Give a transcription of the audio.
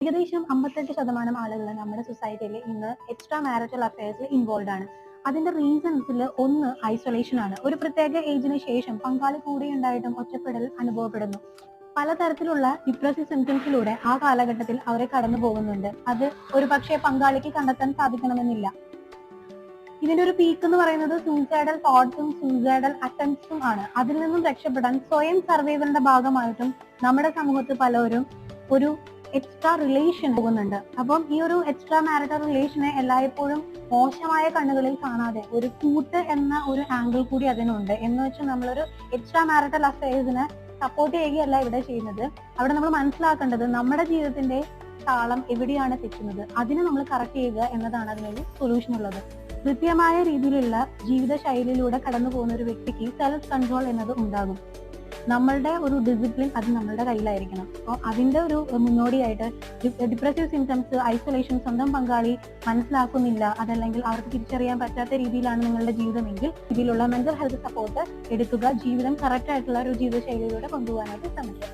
ഏകദേശം 58% ആളുകൾ നമ്മുടെ സൊസൈറ്റിയിൽ ഇന്ന് എക്സ്ട്രാ മാരിറ്റൽ അഫയേഴ്സിൽ ഇൻവോൾവ് ആണ്. അതിന്റെ റീസൺസിൽ ഒന്ന് ഐസൊലേഷൻ ആണ്. ഒരു പ്രത്യേക ഏജിന് ശേഷം പങ്കാളി കൂടെ ഉണ്ടായിട്ടും ഒറ്റപ്പെടൽ അനുഭവപ്പെടുന്നു. പലതരത്തിലുള്ള ഡിപ്രസീവ് സിംറ്റംസിലൂടെ ആ കാലഘട്ടത്തിൽ അവരെ കടന്നു പോകുന്നുണ്ട്. അത് ഒരു പക്ഷേ പങ്കാളിക്ക് കണ്ടെത്താൻ സാധിക്കണമെന്നില്ല. ഇതിന്റെ ഒരു പീക്ക് എന്ന് പറയുന്നത് സൂസൈഡൽ തോട്ട്സും സൂസൈഡൽ അറ്റംപ്റ്റ്സും ആണ്. അതിൽ നിന്നും രക്ഷപ്പെടാൻ സ്വയം സർവൈവലിന്റെ ഭാഗമായിട്ടും നമ്മുടെ സമൂഹത്തിൽ പലരും ഒരു എക്സ്ട്രാ റിലേഷൻ പോകുന്നുണ്ട്. അപ്പം ഈ ഒരു എക്സ്ട്രാ മാരിറ്റൽ റിലേഷനെ എല്ലായ്പ്പോഴും മോശമായ കണ്ണുകളിൽ കാണാതെ ഒരു കൂട്ട് എന്ന ഒരു ആംഗിൾ കൂടി അതിനുണ്ട്. എന്ന് വെച്ചാൽ നമ്മളൊരു എക്സ്ട്രാ മാരിറ്റൽ അഫയേഴ്സിനെ സപ്പോർട്ട് ചെയ്യുകയല്ല ഇവിടെ ചെയ്യുന്നത്. അവിടെ നമ്മൾ മനസ്സിലാക്കേണ്ടത് നമ്മുടെ ജീവിതത്തിന്റെ താളം എവിടെയാണ് തെറ്റുന്നത്, അതിനെ നമ്മൾ കറക്റ്റ് ചെയ്യുക എന്നതാണ് അതിനൊരു സൊല്യൂഷൻ ഉള്ളത്. കൃത്യമായ രീതിയിലുള്ള ജീവിത ശൈലിയിലൂടെ കടന്നു പോകുന്ന ഒരു വ്യക്തിക്ക് സെൽഫ് കൺട്രോൾ എന്നത് ഉണ്ടാകും. നമ്മളുടെ ഒരു ഡിസിപ്ലിൻ അത് നമ്മളുടെ കയ്യിലായിരിക്കണം. അപ്പോൾ അതിന്റെ ഒരു മുന്നോടിയായിട്ട് ഡിപ്രസീവ് സിംറ്റംസ്, ഐസൊലേഷൻ, സ്വന്തം പങ്കാളി മനസ്സിലാക്കുന്നില്ല, അതല്ലെങ്കിൽ അവർക്ക് തിരിച്ചറിയാൻ പറ്റാത്ത രീതിയിലാണ് നിങ്ങളുടെ ജീവിതമെങ്കിൽ ഇതിലുള്ള മെന്റൽ ഹെൽത്ത് സപ്പോർട്ട് എടുക്കുക. ജീവിതം കറക്റ്റ് ആയിട്ടുള്ള ഒരു ജീവിത ശൈലിയിലൂടെ കൊണ്ടുപോകാനായിട്ട് ശ്രമിക്കുക.